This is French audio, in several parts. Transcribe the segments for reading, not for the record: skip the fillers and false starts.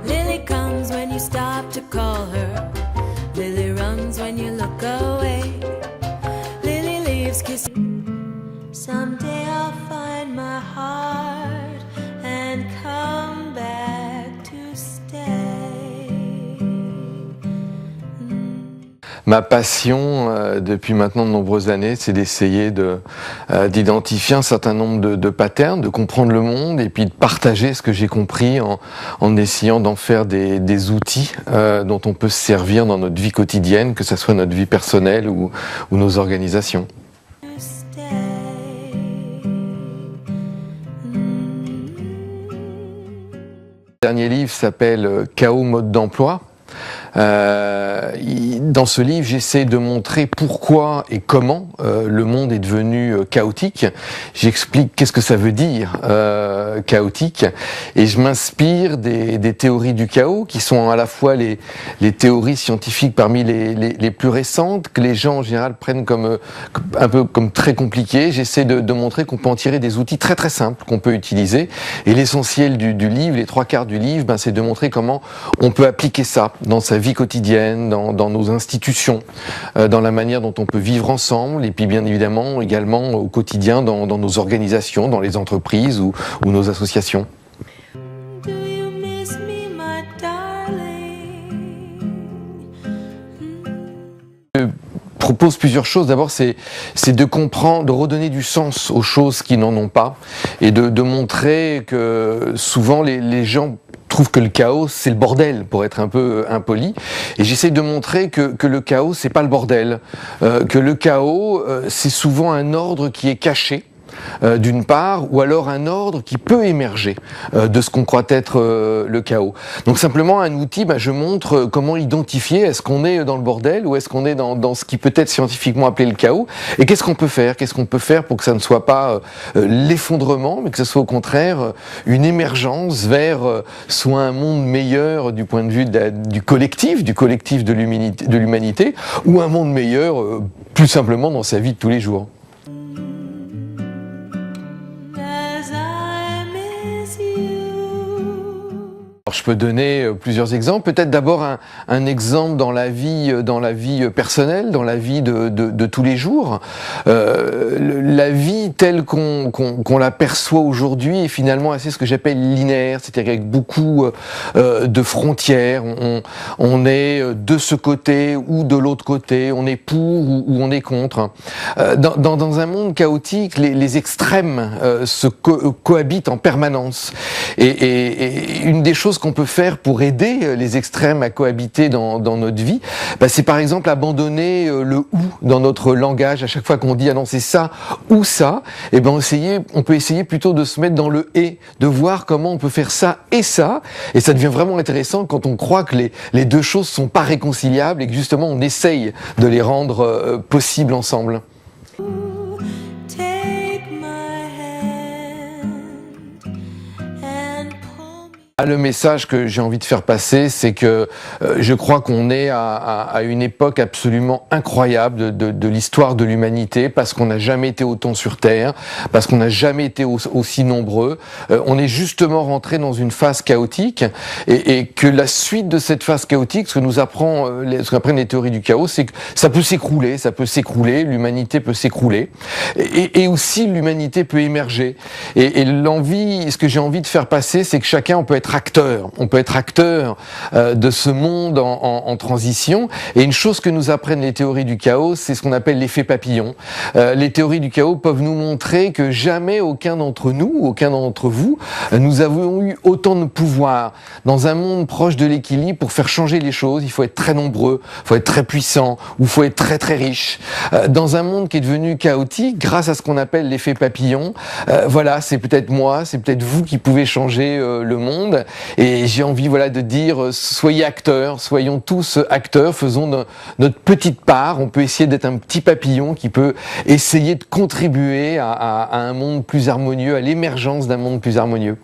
Lily comes when you stop to call her. Lily runs when you look away. Lily leaves kissing. Someday I'll find my heart and come back to stay. Ma passion, depuis maintenant de nombreuses années, c'est d'essayer d'identifier un certain nombre de patterns, de comprendre le monde et puis de partager ce que j'ai compris en essayant d'en faire des outils dont on peut se servir dans notre vie quotidienne, que ce soit notre vie personnelle ou nos organisations. Le dernier livre s'appelle « Chaos mode d'emploi ». Dans ce livre, j'essaie de montrer pourquoi et comment le monde est devenu chaotique. J'explique qu'est-ce que ça veut dire chaotique, et je m'inspire des théories du chaos qui sont à la fois les théories scientifiques parmi les plus récentes, que les gens en général prennent comme un peu comme très compliquées. J'essaie de montrer qu'on peut en tirer des outils très très simples qu'on peut utiliser, et l'essentiel du livre, les 3/4 du livre, c'est de montrer comment on peut appliquer ça dans sa vie quotidienne, dans nos institutions, dans la manière dont on peut vivre ensemble, et puis bien évidemment également au quotidien dans nos organisations, dans les entreprises ou nos associations. Do you miss me, my darling? Je propose plusieurs choses. D'abord, c'est de comprendre, de redonner du sens aux choses qui n'en ont pas, et de montrer que souvent les gens trouvent que le chaos c'est le bordel, pour être un peu impoli, et j'essaie de montrer que le chaos c'est pas le bordel, que le chaos c'est souvent un ordre qui est caché, d'une part, ou alors un ordre qui peut émerger de ce qu'on croit être le chaos. Donc simplement un outil, je montre comment identifier, est-ce qu'on est dans le bordel ou est-ce qu'on est dans ce qui peut être scientifiquement appelé le chaos, et qu'est-ce qu'on peut faire pour que ça ne soit pas l'effondrement, mais que ce soit au contraire une émergence vers soit un monde meilleur du point de vue du collectif de l'humanité, ou un monde meilleur plus simplement dans sa vie de tous les jours. Alors, je peux donner plusieurs exemples. Peut-être d'abord un exemple dans la vie personnelle, dans la vie de tous les jours. La vie telle qu'on la perçoit aujourd'hui est finalement assez ce que j'appelle linéaire, c'est-à-dire avec beaucoup de frontières. On est de ce côté ou de l'autre côté, on est pour ou on est contre. Dans un monde chaotique, les extrêmes cohabitent en permanence. Et une des choses qu'on peut faire pour aider les extrêmes à cohabiter dans notre vie, c'est par exemple abandonner le ou dans notre langage. À chaque fois qu'on dit ah non c'est ça ou ça, on peut essayer plutôt de se mettre dans le et, de voir comment on peut faire ça, et ça devient vraiment intéressant quand on croit que les deux choses sont pas réconciliables et que justement on essaye de les rendre possibles ensemble. Le message que j'ai envie de faire passer, c'est que je crois qu'on est à une époque absolument incroyable de l'histoire de l'humanité, parce qu'on n'a jamais été autant sur Terre, parce qu'on n'a jamais été aussi nombreux. On est justement rentré dans une phase chaotique, et que la suite de cette phase chaotique, ce qu'apprennent les théories du chaos, c'est que ça peut s'écrouler, l'humanité peut s'écrouler, et aussi l'humanité peut émerger. Et ce que j'ai envie de faire passer, c'est que chacun, on peut être acteur de ce monde en transition. Et une chose que nous apprennent les théories du chaos, c'est ce qu'on appelle l'effet papillon. Les théories du chaos peuvent nous montrer que jamais aucun d'entre vous, nous avons eu autant de pouvoir. Dans un monde proche de l'équilibre, pour faire changer les choses, il faut être très nombreux, il faut être très puissant, ou il faut être très très riche. Dans un monde qui est devenu chaotique, grâce à ce qu'on appelle l'effet papillon, c'est peut-être moi, c'est peut-être vous qui pouvez changer le monde. Et j'ai envie de dire, soyez acteurs, soyons tous acteurs, faisons notre petite part. On peut essayer d'être un petit papillon qui peut essayer de contribuer à un monde plus harmonieux, à l'émergence d'un monde plus harmonieux.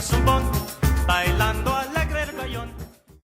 zumbón, bailando a la